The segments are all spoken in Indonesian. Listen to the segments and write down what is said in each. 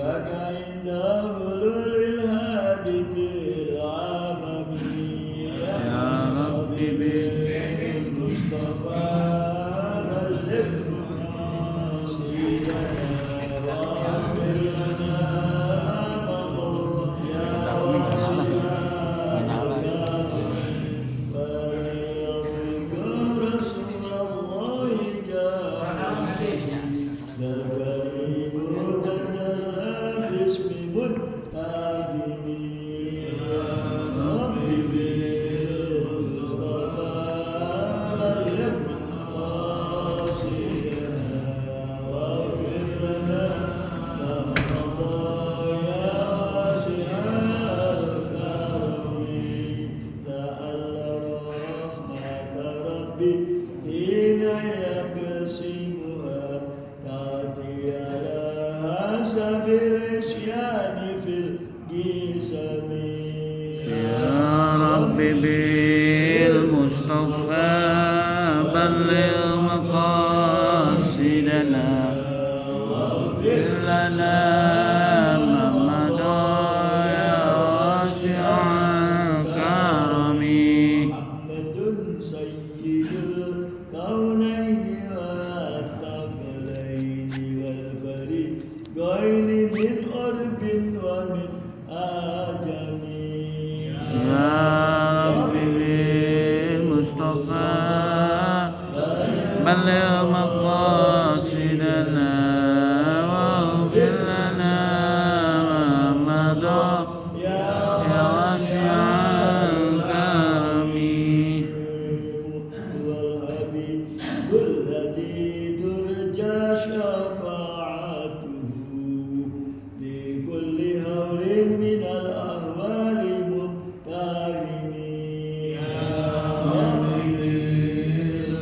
وجهك عند حلول الحادث العالمي يا رب بالمصطفى بلغ مقاصدنا واغفر لنا ما مر يا واسع بالمصطفى بلغ مقاصدنا واغفر لنا ما مضى يا واسع الكرم محمد سيد الكونين والثقلين والفريقين من قرب ومن آجم يا رب بالمصطفى بلغ مقاصدنا واغفر لنا ما مضى يا واسع الكرم والحبيب الذي ترجى شفاعته بكل هول من الأهوال مبتهم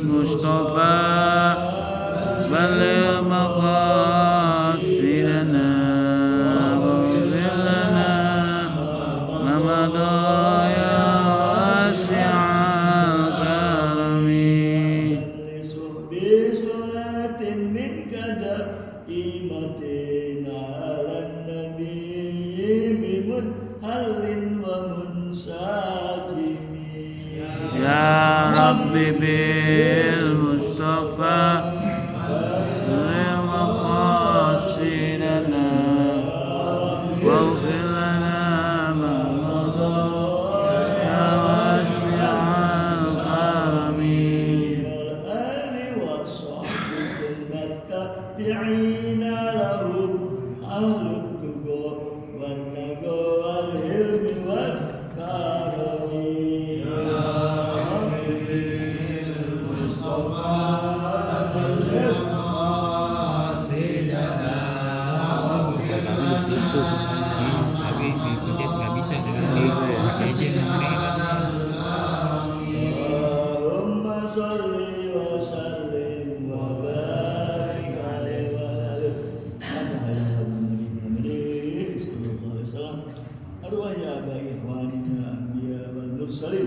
المصطفى بلغ مقاصدنا واغفر لنا ما مضى يا واسع الكرم بصلاة منك دائمة على النبي بمنهل ومنسجم يا رب بالمصطفى بلغ مقاصدنا واغفر لنا ما مضى يا واسع الكرم والآل والصحب المتبعين لهم أهل التقى والنقى والهلم والكرم tapi dipencet nggak bisa dengan di aja namanya. Allahumma sholli wa sallim wa barik alaihi wa alihi arwah ya abai ikhwanina anbiya wal mursalin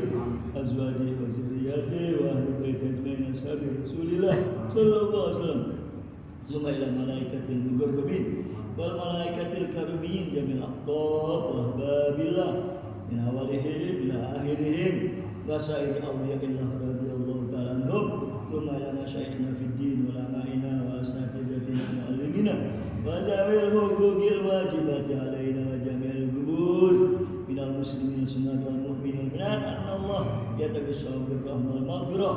azwaji wa zurriyyati wa ahli bait ajmain ashabi rasulillah sallallahu alaihi wasallam ثم إلى الملائكة المقربين والملائكة الكريمين جميع الأقطاب وأحباب الله من أولهم إلى آخرهم وسائر أولياء الله رضي الله تعالى عنهم ثم إلى مشايخنا في الدين وعلمائنا وأساتذتنا ومعلمينا وذوي الحقوق الواجبات علينا وجميع القبور من المسلمين السنة والمؤمنين أن الله يتقشع بالرحمة والمغفرة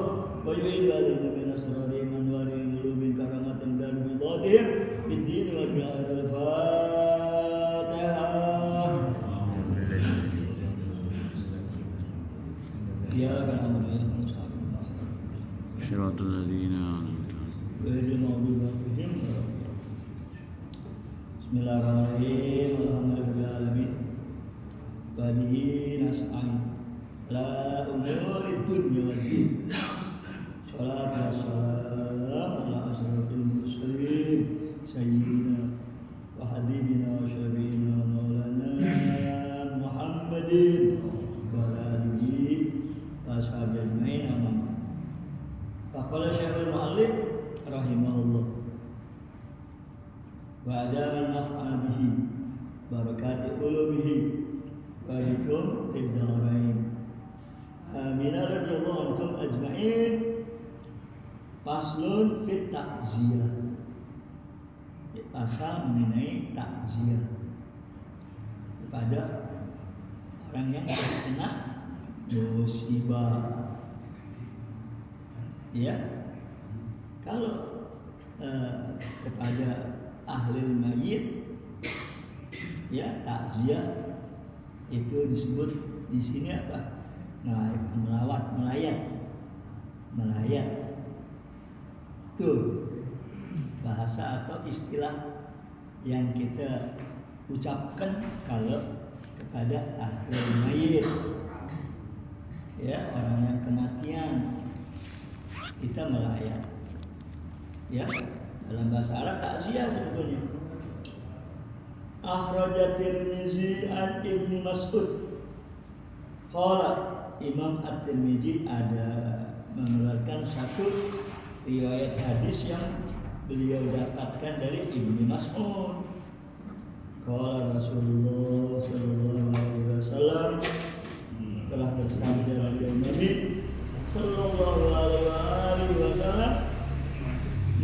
ويعيد علينا من أسرارهم أنوارهم علوم كرامة دار بذاتهم في الدين والدنيا الفاتحة إياك نعبد وإياك نستعين صراط الذين أنعمت غير المغضوب عليهم بسم الله الرحمن الرحيم الحمد لله رب العالمين وبه نستعين لا أمور الدنيا والدين صلاة والسلام على أشرف المرسلين سيدنا وحبيبنا وشفيعنا ومولانا محمد وعلى آله وأصحابه أجمعين أما بعد. فقال شيخ المؤلف رحمه الله وأدام النفس naf'a bihi barakati ulumihi wa bikum fid dharain. Amin radhiyallahu ankum ajma'in. Faslun fit takziyah. Pasal mengenai takziyah kepada orang yang terkena musibah. Ya, kalau kepada ahli mayit, ya takziah itu disebut di sini apa? Melayat. Tuh bahasa atau istilah yang kita ucapkan kalau kepada ahli mayit, ya orang yang kematian kita melayat. Ya, dalam bahasa Arab takziah sebetulnya. Akhrajat Tirmizi an Ibnu Mas'ud. Qala Imam At-Tirmizi ada mengeluarkan satu riwayat hadis yang beliau dapatkan dari Ibnu Mas'ud. Qala Rasulullah sallallahu alaihi wasallam, telah bersabda Nabi sallallahu alaihi wasallam,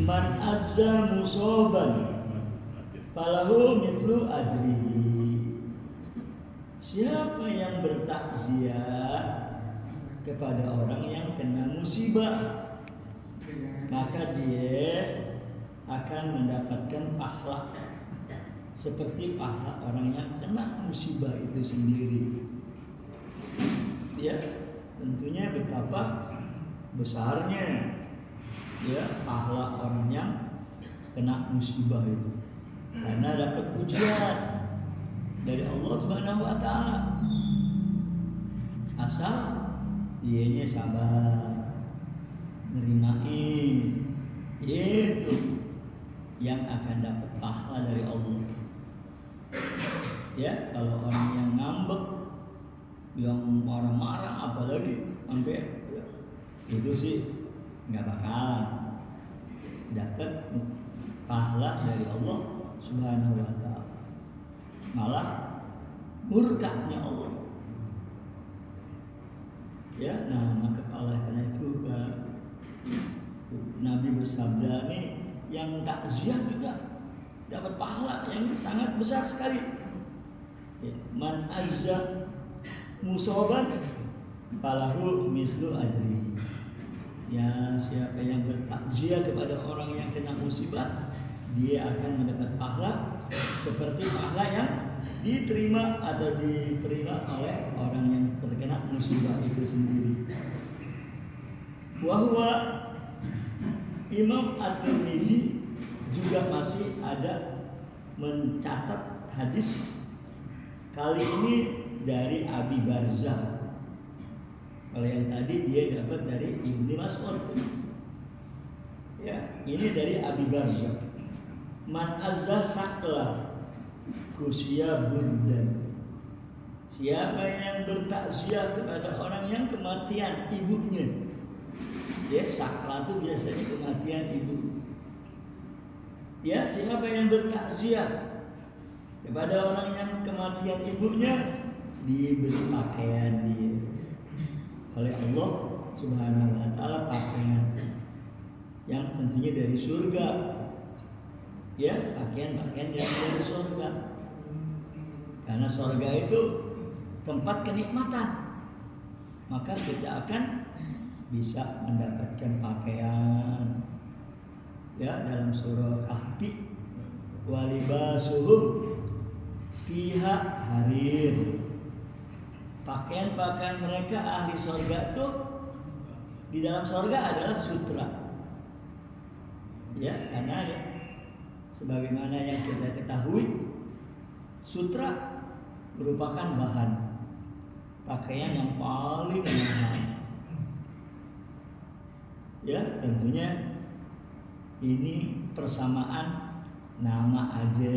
man azza musoban falahu mithlu ajrihi. Siapa yang bertakziah kepada orang yang kena musibah, maka dia akan mendapatkan pahala seperti pahala orang yang kena musibah itu sendiri. Ya, tentunya betapa besarnya ya pahala orang yang kena musibah itu, karena dapat ujian dari Allah Subhanahu wa taala. Asal dianya sabar, nerimain, itu yang akan dapat pahala dari Allah. Ya, kalau orang yang ngambek, yang marah-marah, apalagi sampai ya, itu sih nggak bakalan dapat pahala dari Allah Subhanahu wa taala. Malah murkanya Allah. Ya, nah maka oleh karena itu Nabi bersabda nih, yang takziah juga dapat pahala yang sangat besar sekali. Ya, man azza musoban falahu mislu ajri. Ya, siapa yang bertakziah kepada orang yang kena musibah, dia akan mendapat pahala seperti pahala yang diterima atau diterima oleh orang yang terkena musibah itu sendiri. Wahwa Imam At-Tirmizi juga masih ada mencatat hadis kali ini dari Abi Barzah. Kalau yang tadi dia dapat dari Ibnu Mas'ud. Ya, ini dari Abi Barzah. Man azza sakla kusya burdan. Siapa yang bertakziah kepada orang yang kematian ibunya. Ya, sakla itu biasanya kematian ibu. Ya, siapa yang bertakziah kepada orang yang kematian ibunya, diberi pakaian dia oleh Allah Subhanahu wa taala, pakaian yang tentunya dari surga. Ya, pakaian-pakaian yang dari surga. Karena surga itu tempat kenikmatan. Maka kita akan bisa mendapatkan pakaian. Ya, dalam surah Kahfi, walibasuhum fiha harir. Pakaian-pakaian mereka ahli surga itu di dalam surga adalah sutra. Ya, karena ya, sebagaimana yang kita ketahui, sutra merupakan bahan pakaian yang paling mahal. Ya, tentunya ini persamaan nama aja,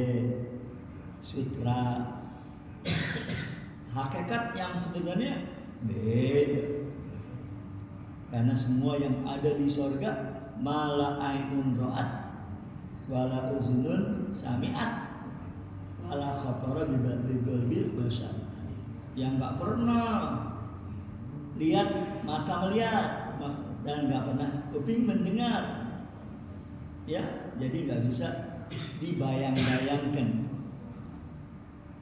sutra. Hakikat yang sebenarnya beda. Karena semua yang ada di surga, mala ainun ra'at wala uzunun sami'at, khatara bi qalbil basar. Yang nggak pernah lihat mata melihat dan nggak pernah kuping mendengar, ya, jadi nggak bisa dibayang-bayangkan.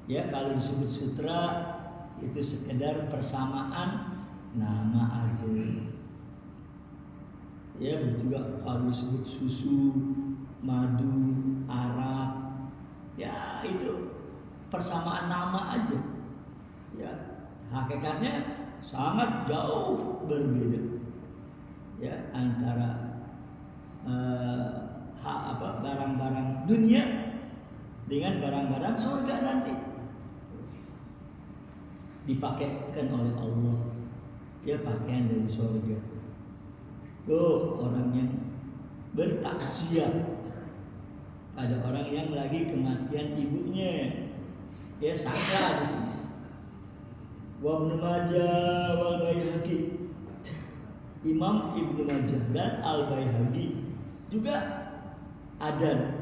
Ya, kalau disebut sutra itu sekedar persamaan nama aja. Ya, juga kalau disebut susu, madu, arak, ya itu persamaan nama aja. Ya, hakikatnya sangat jauh berbeda. Ya, antara barang-barang dunia dengan barang-barang surga nanti dipakaikan oleh Allah, ya, pakaian dari surga. Tuh orang yang bertakziah ada orang yang lagi kematian ibunya, ya, sakral di sini. Wa Ibnu Majah wal Baihaqi, Imam Ibnu Majah dan Al Baihaqi juga ada,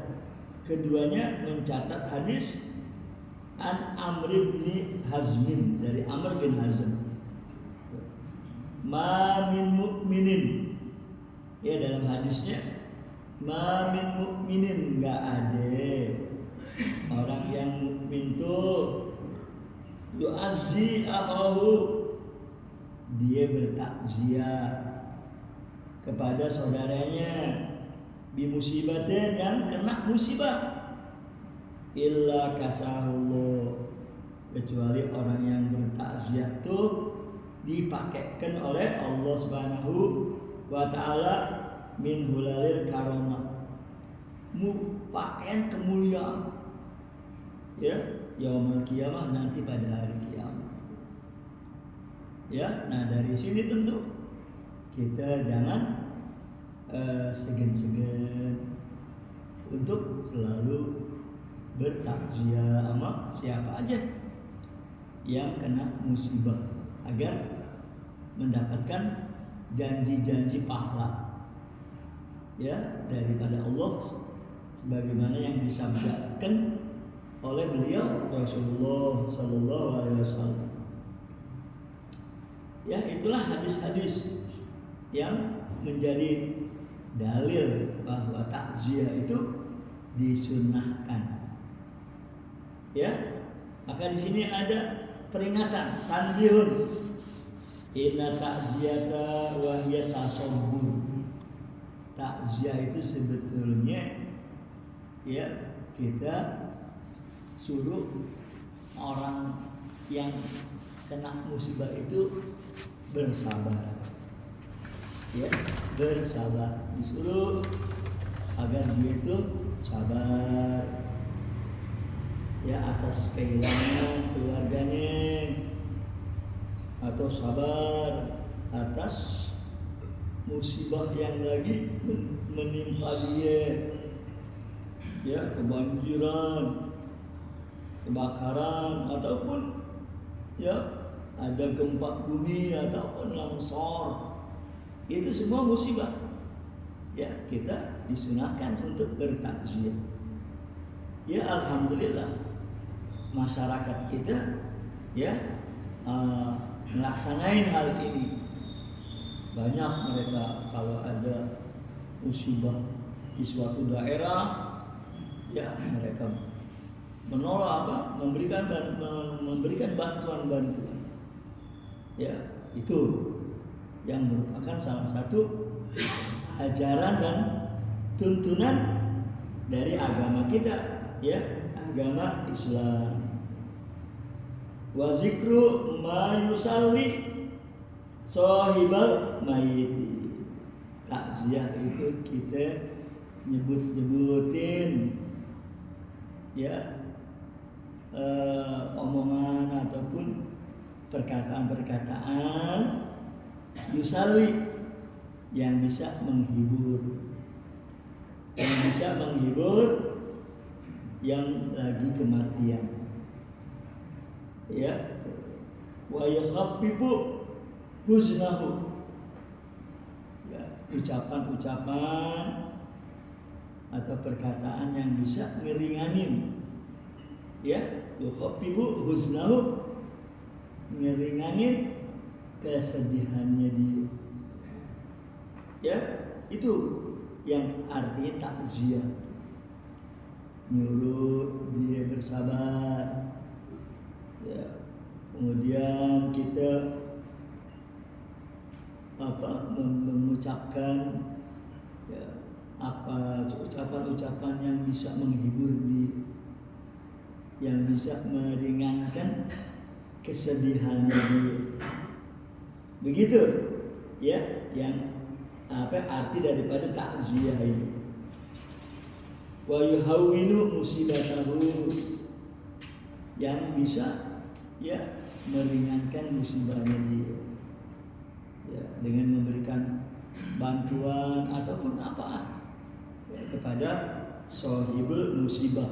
keduanya mencatat hadis an Amr bin Hazmin, dari Amr bin Hazm. Ma min mu'minin, ya, dalam hadisnya ma min mu'minin, enggak ada orang yang mukmin tuh yu'azzi akhahu, dia bertakziah kepada saudaranya bimusibatin, yang kena musibah, illa kasahullah, kecuali orang yang bertakziah tuh dipakaikan oleh Allah Subhanahu wa ta'ala min hulalil karamah, pakaian kemuliaan, ya, yaumul kiamah, nanti pada hari kiamat. Ya, nah dari sini tentu kita jangan segan-segan untuk selalu bertakziah sama siapa aja yang kena musibah, agar mendapatkan janji-janji pahala, ya, daripada Allah, sebagaimana yang disabdakan oleh beliau Rasulullah Sallallahu Alaihi Wasallam. Ya, itulah hadis-hadis yang menjadi dalil bahwa takziah itu disunnahkan. Ya, maka di sini ada peringatan, tanbihun, inna takziyata wa hiya tasabbur. Takziah itu sebetulnya, ya, kita suruh orang yang kena musibah itu bersabar, ya, bersabar, disuruh agar dia itu sabar, ya, atas kehilangan keluarganya, atau sabar atas musibah yang lagi menimpa dia, ya, kebanjiran, kebakaran, ataupun, ya, ada gempa bumi ataupun longsor, itu semua musibah. Ya, kita disunahkan untuk bertakziah. Ya, alhamdulillah masyarakat kita, ya, melaksanain hal ini. Banyak mereka kalau ada musibah di suatu daerah, ya, mereka menolak memberikan bantuan-bantuan. Ya, itu yang merupakan salah satu ajaran dan tuntunan dari agama kita, ya, agama Islam. Wa zikru ma yusalli sahibal mayyit. Takziah itu kita nyebutin, ya, omongan ataupun perkataan-perkataan yusalli yang bisa menghibur, yang lagi kematian, ya, wa yukhaffifu huznahu, ya, ucapan-ucapan atau perkataan yang bisa ngeringanin, ya, yukhaffifu huznahu, ngeringanin kesedihannya dia. Ya, itu yang artinya takziah. Nyuruh dia bersabar. Ya, kemudian kita mengucapkan ya, ucapan-ucapan yang bisa menghibur dia, yang bisa meringankan kesedihannya dia. Begitu ya, yang arti daripada takziah itu. Wa yuhawwinu musibatahu, yang bisa ya meringankan musibahnya dia. Ya, dengan memberikan bantuan ataupun apa ya, kepada sahibul musibah.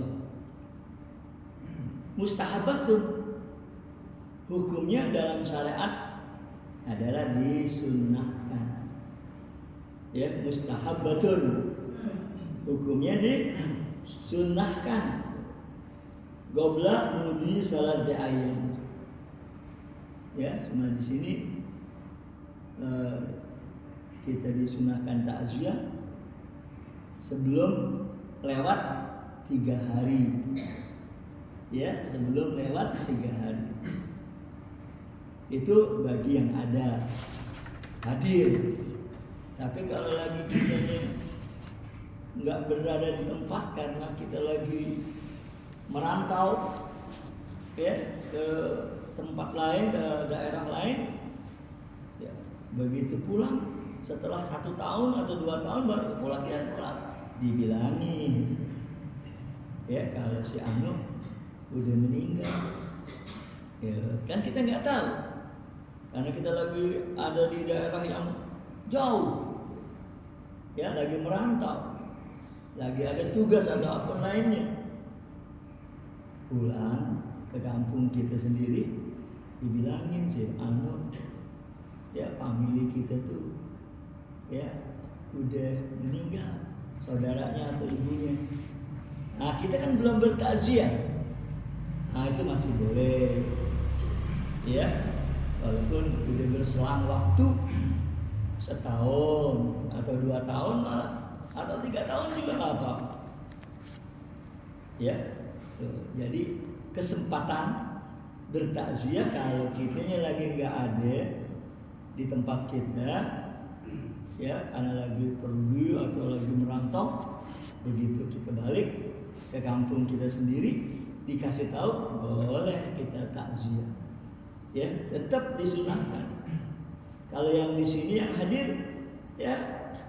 Mustahabatun, hukumnya dalam syariat adalah disunnahkan. Ya, mustahabatun, hukumnya disunnahkan. Gobla mudi salat ayam. Ya, cuma di sini kita disunahkan takziah sebelum lewat 3 hari. Ya, sebelum lewat 3 hari. Itu bagi yang ada hadir. Tapi kalau lagi kita nggak berada di tempat karena kita lagi merantau ya ke tempat lain, ke daerah lain, ya, begitu pulang setelah 1 tahun atau 2 tahun baru pulang, dibilangi ya kalau si anu udah meninggal, ya, kan kita nggak tahu karena kita lagi ada di daerah yang jauh, ya, lagi merantau, lagi ada tugas atau apa lainnya. Pulang ke kampung kita sendiri, dibilangin sih anu ya famili kita tuh ya udah meninggal, saudaranya atau ibunya. Nah, kita kan belum bertakziah. Nah, itu masih boleh ya, walaupun udah berselang waktu 1 tahun atau 2 tahun malah, atau 3 tahun juga nggak apa-apa ya. Jadi kesempatan bertakziah kalau kitanya lagi nggak ada di tempat kita, ya, karena lagi pergi atau lagi merantau, begitu kita balik ke kampung kita sendiri dikasih tahu boleh kita takziah, ya, tetap disunahkan. Kalau yang di sini yang hadir, ya,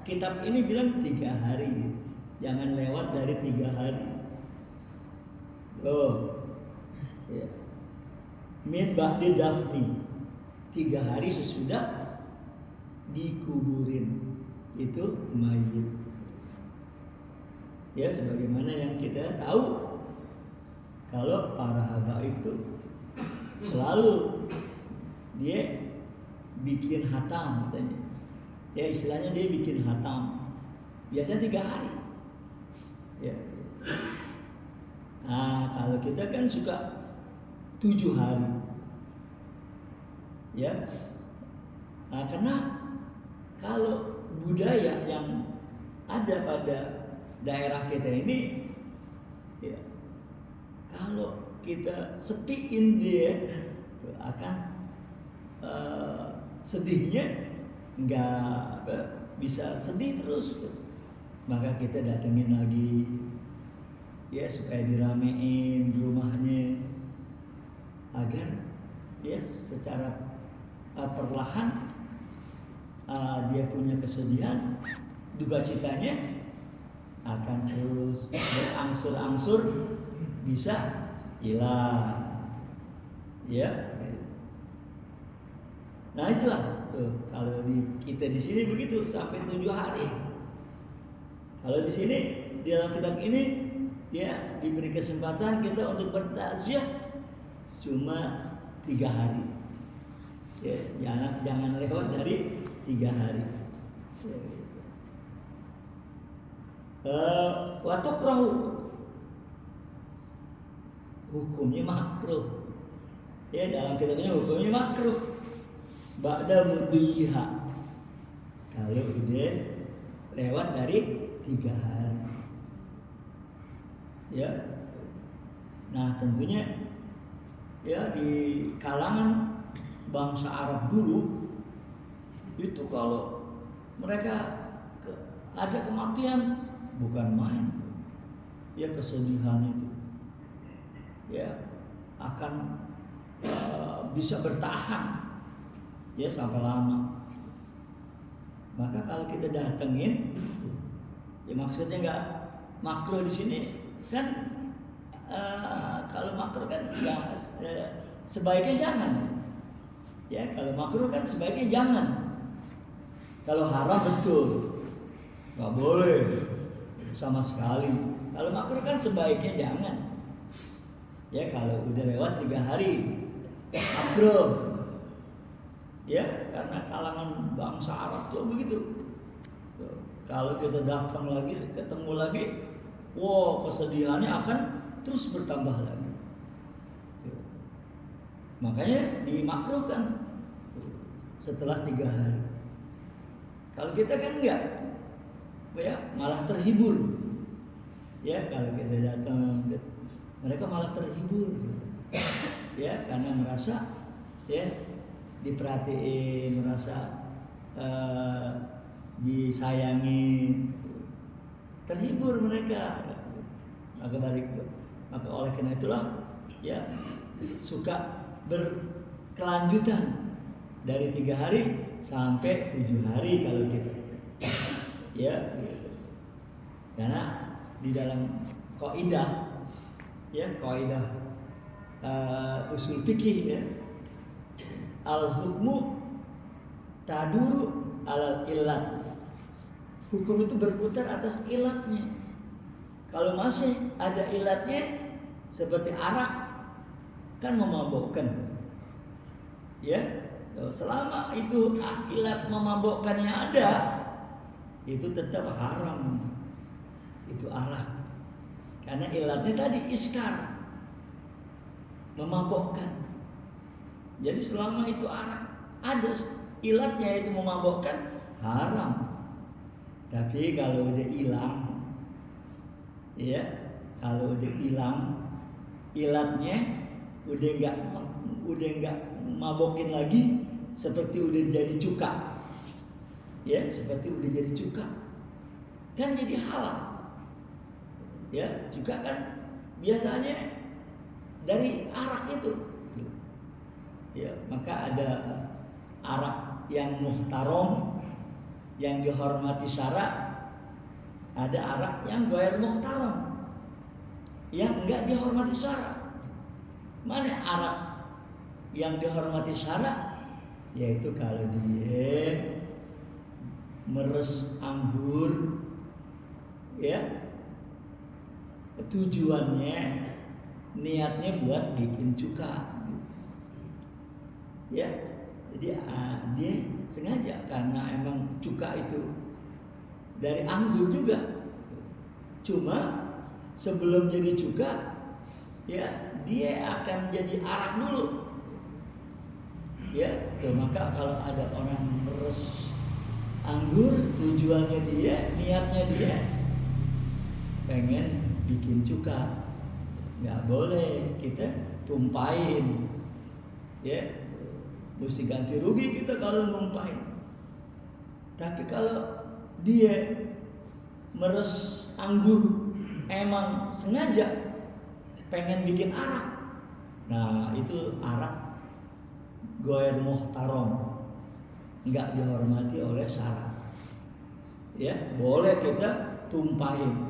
kitab ini bilang 3 hari, jangan lewat dari 3 hari. Ya. Min ba'di dafni, 3 hari sesudah dikuburin itu mayit. Ya, sebagaimana yang kita tahu kalau para habaib itu selalu dia bikin hatam katanya. Ya, istilahnya dia bikin hatam. Biasanya 3 hari. Ya. Nah, kalau kita kan suka 7 hari. Ya. Nah, karena kalau budaya yang ada pada daerah kita ini, ya, kalau kita sepiin dia akan sedihnya nggak bisa sedih terus. Maka kita datengin lagi, ya, supaya diramein rumahnya agar ya secara perlahan dia punya kesedihan, duka citanya akan terus berangsur-angsur bisa hilang, ya. Nah, itulah tuh, kalau kita di sini begitu sampai 7 hari. Kalau di sini di dalam kitab ini, ya, diberi kesempatan kita untuk bertakziah cuma 3 hari. Ya, jangan lewat dari 3 hari. Wa tukrahu, hukumnya makruh. Ya, dalam kitabnya hukumnya makruh. Ba'da mudhiha. Kalau udah lewat dari 3 hari. Ya. Nah, tentunya ya di kalangan bangsa Arab dulu itu kalau mereka ada kematian bukan main, ya kesedihan itu ya akan bisa bertahan ya sampai lama. Maka kalau kita datengin, ya maksudnya nggak makruh di sini kan, kalau makruh kan ya sebaiknya jangan. Ya kalau makruh kan sebaiknya jangan. Kalau haram betul, nggak boleh sama sekali. Kalau makruh kan sebaiknya jangan. Ya kalau udah lewat 3 hari makruh. Ya karena kalangan bangsa Arab tuh begitu. Kalau kita datang lagi, ketemu lagi, wow kesedihannya akan terus bertambah lagi. Makanya dimakruhkan setelah 3 hari. Kalau kita kan enggak, ya malah terhibur. Ya kalau kita datang, mereka malah terhibur, ya karena merasa ya diperhatiin, merasa disayangi, terhibur mereka. Maka oleh karena itulah ya suka berkelanjutan dari 3 hari sampai 7 hari kalau kita ya gitu. Karena di dalam kaidah ya kaidah usul fikih ya, al hukmu taduru alal illat. Hukum itu berputar atas ilatnya. Kalau masih ada ilatnya seperti arak kan memabukkan. Ya, selama itu ilat memabukkannya ada, itu tetap haram. Itu arak. Karena ilatnya tadi iskar, memabukkan. Jadi selama itu arak ada ilatnya itu memabukkan, haram. Tapi kalau udah hilang, ya kalau udah hilang ilatnya, udah nggak mabokin lagi, seperti udah jadi cuka, ya seperti udah jadi cuka, kan jadi halal. Ya cuka kan biasanya dari arak itu. Ya maka ada arak yang muhtarom, yang dihormati syara, ada arak yang ghair muhtarom, yang enggak dihormati syara. Mana arak yang dihormati syara? Yaitu kalau dia meres anggur, ya tujuannya niatnya buat bikin cuka, ya jadi dia sengaja karena emang cuka itu dari anggur juga. Cuma sebelum jadi cuka, ya dia akan jadi arak dulu. Ya, tuh, maka kalau ada orang meres anggur, tujuannya dia, niatnya dia pengen bikin cuka, nggak boleh kita tumpahin. Ya, mesti ganti rugi kita kalau numpahin. Tapi kalau dia meres anggur emang sengaja pengen bikin arak, nah itu arak ghair muhtarom, nggak dihormati oleh syara. Ya boleh kita tumpahin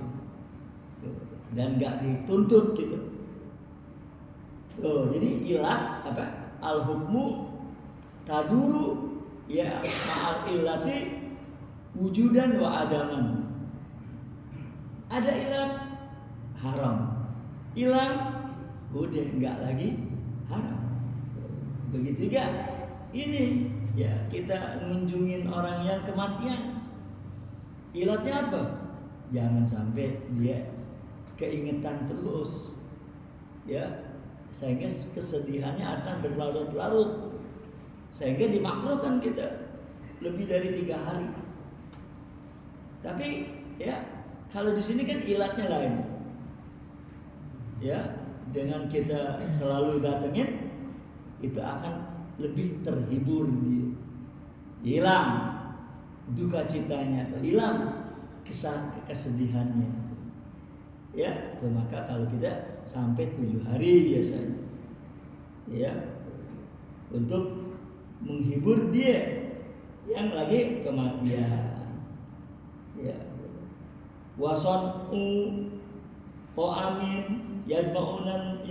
dan nggak dituntut gitu. Tuh, jadi ilat apa? Al hukmu taduru ya ma'al illati wujudan wa adaman. Ada ilat haram, hilang udah nggak lagi haram. Begitu juga ini ya kita ngunjungin orang yang kematian, ilatnya apa? Jangan sampai dia keingetan terus, ya sehingga kesedihannya akan berlarut-larut, sehingga dimakruhkan kita lebih dari 3 hari. Tapi ya kalau di sini kan ilatnya lain. Ya, dengan kita selalu datengin itu akan lebih terhibur dia. Hilang duka citanya atau hilang kesedihannya. Ya, maka kalau kita sampai 7 hari biasanya, ya, untuk menghibur dia yang lagi kematian. Ya, wason amin yajma'unan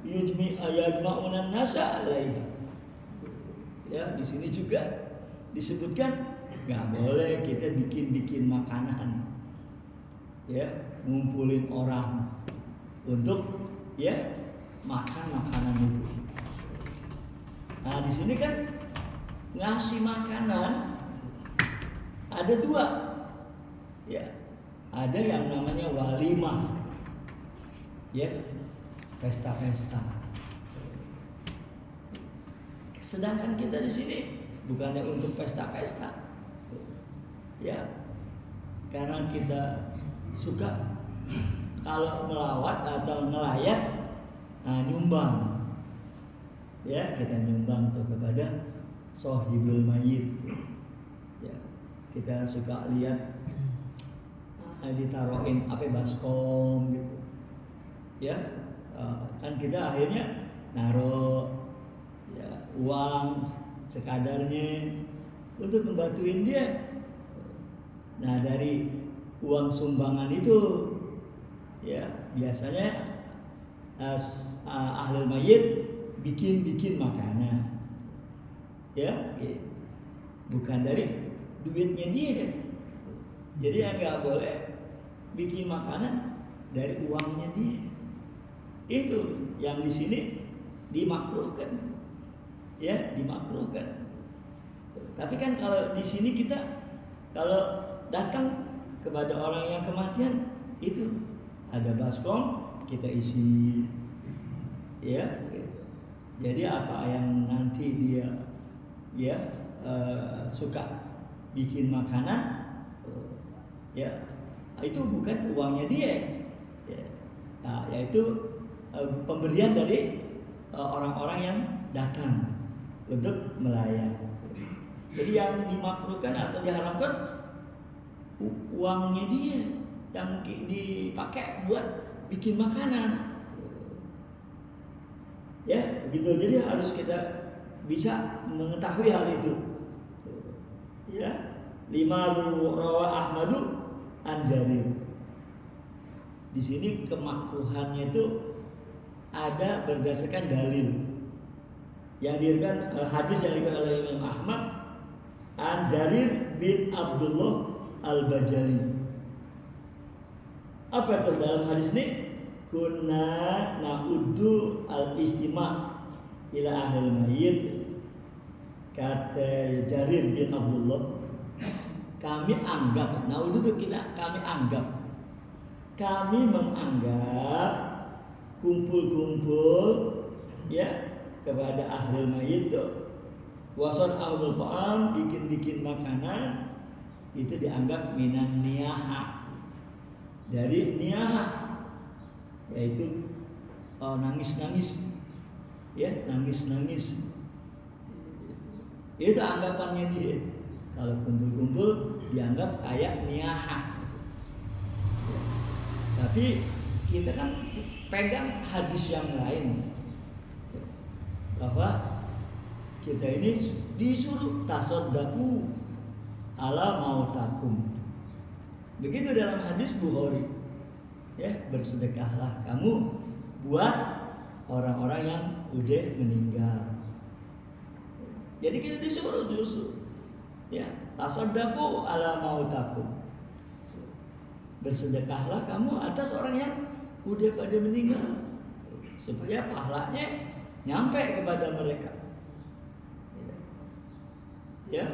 yajma'unan nasa alaiha. Ya, di sini juga disebutkan nggak boleh kita bikin makanan, ya, ngumpulin orang untuk ya makan makanan itu. Nah, di sini kan ngasih makanan ada 2, ya, ada yang namanya walimah, ya, pesta-pesta. Sedangkan kita di sini bukannya untuk pesta-pesta, ya, karena kita suka kalau melawat atau melayat, nyumbang, ya, kita nyumbang tuh kepada sohibul mayit, ya, kita suka lihat ditaruhin baskom gitu, ya, kan kita akhirnya naruh ya uang sekadarnya untuk membantuin dia. Nah, dari uang sumbangan itu, ya, biasanya ahli mayit bikin makanan, ya, bukan dari duitnya dia. Jadi nggak boleh bikin makanan dari uangnya dia. Itu yang di sini dimakruhkan, ya, dimakruhkan. Tapi kan kalau di sini kita kalau datang kepada orang yang kematian itu ada baskom, kita isi, ya, gitu. Jadi apa yang nanti dia, ya, suka bikin makanan, ya, itu bukan uangnya dia, ya. Nah, yaitu pemberian dari orang-orang yang datang untuk melayani. Jadi yang dimakruhkan atau diharamkan uangnya dia yang dipakai buat bikin makanan, ya, begitu. Jadi harus kita bisa mengetahui hal itu, ya. 5 rawa Ahmadu an Jarir. Di sini kemakruhannya itu ada berdasarkan dalil yang diriwayatkan, hadis yang diriwayatkan oleh Imam Ahmad an Jarir bin Abdullah al-Bajali. Apa itu dalam hadis ini? Kunna na'uddu al-istima' ila ahlil mayit, kata Jarir bin Abdullah, kami anggap, na'uddu itu kami menganggap kumpul-kumpul, ya, kepada ahlul mayit itu, wason ahlul ta'am, bikin makanan, itu dianggap minan niyaha, dari niyaha, yaitu nangis-nangis, ya, nangis-nangis. Itu anggapannya dia. Kalau kumpul-kumpul dianggap kayak niyaha. Tapi kita kan pegang hadis yang lain, bahwa kita ini disuruh tasaddaku ala mautakum. Begitu dalam hadis Bukhari, ya, bersedekahlah kamu buat orang-orang yang udah meninggal. Jadi kita disuruh justru, ya, tasaddaku ala mautakum, bersedekahlah kamu atas orang yang udah pada meninggal, supaya pahalanya nyampe kepada mereka, ya.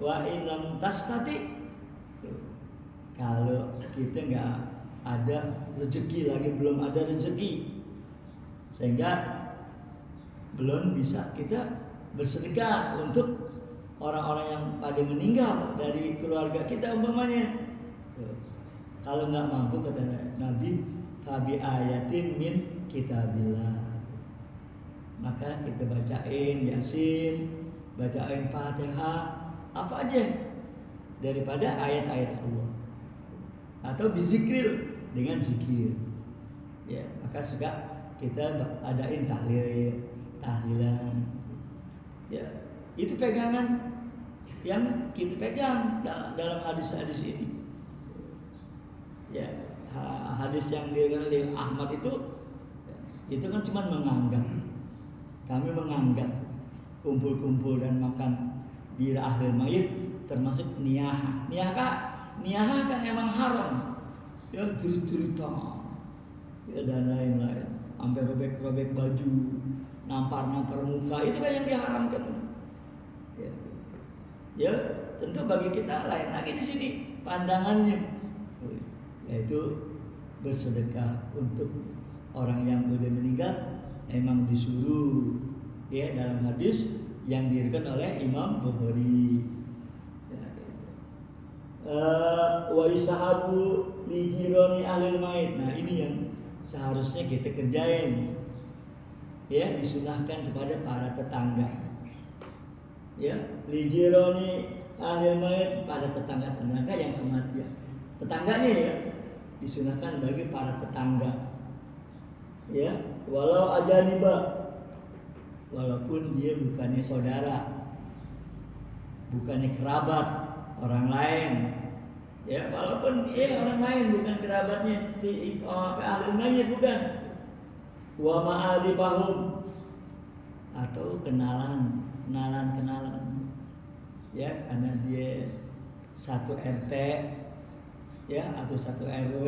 Wa in lam tastati, kalau kita nggak ada rezeki lagi, belum ada rezeki sehingga belum bisa kita bersedekah untuk orang-orang yang pada meninggal dari keluarga kita umpamanya. Kalau nggak mampu kata Nabi, fabi ayatin min kitabillah, maka kita bacain Yasin, bacain Fatihah, apa aja daripada ayat-ayat Allah, atau bizikir dengan zikir. Ya, maka suka kita adain tahlilan. Ya, itu pegangan yang kita pegang dalam hadis-hadis ini. Ya, hadis yang diriwayatkan oleh Ahmad itu kan cuma menganggap. Kami menganggap kumpul-kumpul dan makan di ahlil mayit termasuk niyaha. Niyaha kan emang haram. Ya, cerita ya, dan lain-lain. Sampai robek-robek baju, nampar-nampar muka, itu kan yang diharamkan. Ya, tentu bagi kita lain lagi di sini pandangannya, yaitu bersedekah untuk orang yang sudah meninggal emang disuruh, ya, dalam hadis yang diriwayatkan oleh Imam Bukhari. Wa yustahabu li jirani ahlil mait. Nah, ini yang seharusnya kita kerjain. Ya, disunahkan kepada para tetangga. Ya, lijironi ahli mayit, pada tetangga yang kematian. Tetangganya ya disunahkan bagi para tetangga. Ya, walau ajaniba, walaupun dia bukannya saudara, bukannya kerabat orang lain. Ya, walaupun dia orang lain bukan kerabatnya, ahli mayit bukan. Wa ma'arifahum, atau kenalan, ya, karena dia satu RT, ya, atau satu RW,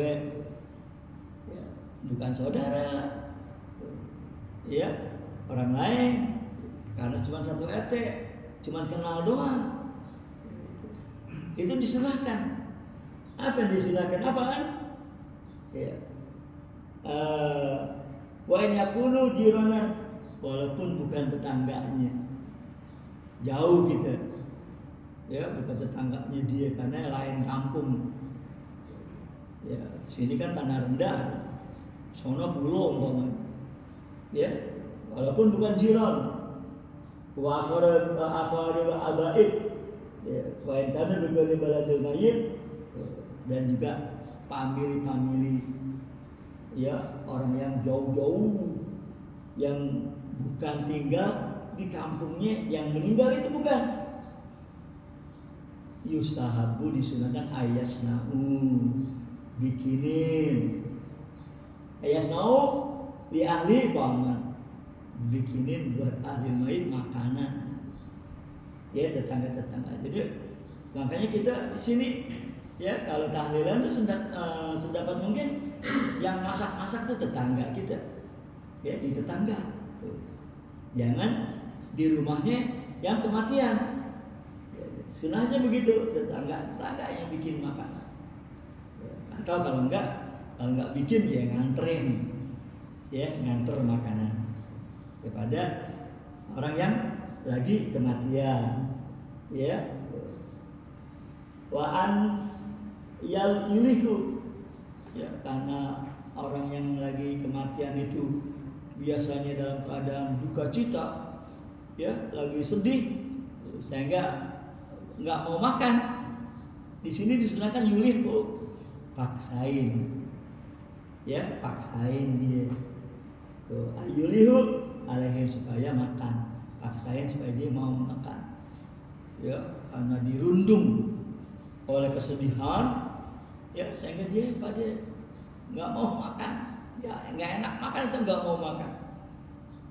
ya, bukan saudara, ya, orang lain, karena cuma satu RT, cuma kenal doang, itu diserahkan. Apa yang diserahkan? Apaan? Ya, wa in yakunu jirana, walaupun bukan tetangganya, jauh kita, ya, bukan tetangganya dia karena lain kampung. Ya, sini kan tanah rendah, sono pulau umpamanya. Ya, walaupun bukan jiran, wa aqrab abaid, ya, wa in kana bi baladil mayyit, dan juga famili, ya, orang yang jauh-jauh yang bukan tinggal di kampungnya yang meninggal itu bukan. Yustahabu, disunahkan ayasna'u, bikinin ayasna'u li ahli ta'aman, bikinin buat ahli mayit makanan, ya, tetangga-tetangga. Jadi makanya kita di sini, ya, kalau tahlilan itu sedapat mungkin yang masak-masak itu tetangga kita, ya, di tetangga. Jangan di rumahnya yang kematian. Sunahnya begitu, tetangga yang bikin makanan. Atau kalau enggak bikin, ya nganterin, ya, nganter makanan kepada orang yang lagi kematian, ya. Wa an yulihu, ya, karena orang yang lagi kematian itu biasanya dalam keadaan duka cita, ya, lagi sedih, sehingga nggak mau makan. Di sini disunahkan yulihu, paksain, ya, paksain dia. Tuh, yulihu alaihim, supaya makan, paksain supaya dia mau makan, ya, karena dirundung oleh kesedihan, ya, sehingga dia pada nggak mau makan, ya, nggak enak makan itu nggak mau makan,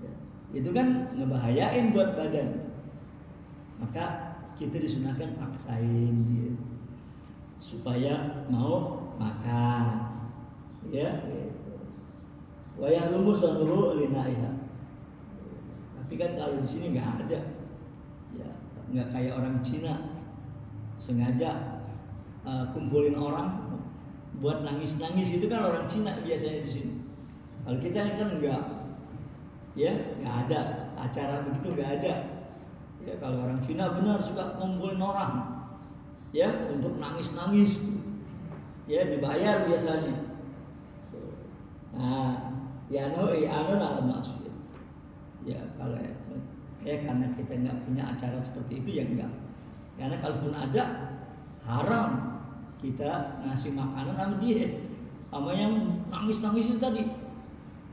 ya, itu kan ngebahayain buat badan. Maka kita disunahkan paksain dia supaya mau makan, ya, gitu. Wayah lumus sanuru linaiha. Tapi kan kalau di sini nggak ada, ya, nggak kayak orang Cina sengaja kumpulin orang buat nangis-nangis, itu kan orang Cina biasanya di sini. Kalau kita kan enggak, Ya, nggak ada acara begitu, nggak ada. Ya, kalau orang Cina benar suka ngumpulin orang, ya, untuk nangis-nangis, ya, dibayar biasanya. Nah, anu lah maksud. Ya, kalau karena kita nggak punya acara seperti itu ya enggak. Karena kalaupun ada, haram kita ngasih makanan sama dia, sama yang nangis-nangis itu tadi.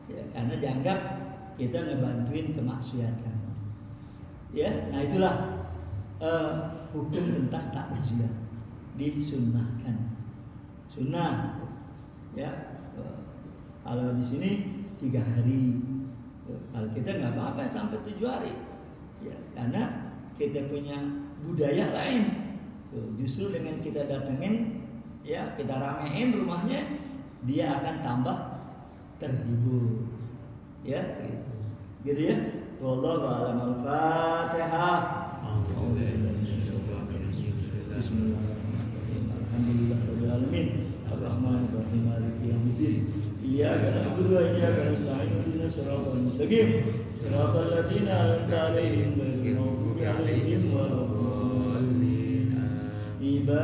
Ya, karena dianggap kita ngebantuin kemaksiatan. Ya, nah itulah hukum tentang takziah, disunnahkan. Sunnah, ya. Kalau di sini 3 hari, kalau kita nggak apa-apa sampai 7 hari, ya. Karena kita punya budaya lain. Justru dengan kita datengin, ya, kita ramein rumahnya, dia akan tambah terhibur, ya, gitu ya. Wallahu a'lam. Al-Fatihah. Bismillahirrahmanirrahim. Alhamdulillahirabbil alamin. Arrahmanir rahim. Maliki yaumiddin. Iyyaka na'budu wa iyyaka nasta'in. Ihdinas siratal mustaqim. Siratal ladzina an'amta 'alaihim ghairil maghdubi 'alaihim waladdallin. Wa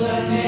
Sane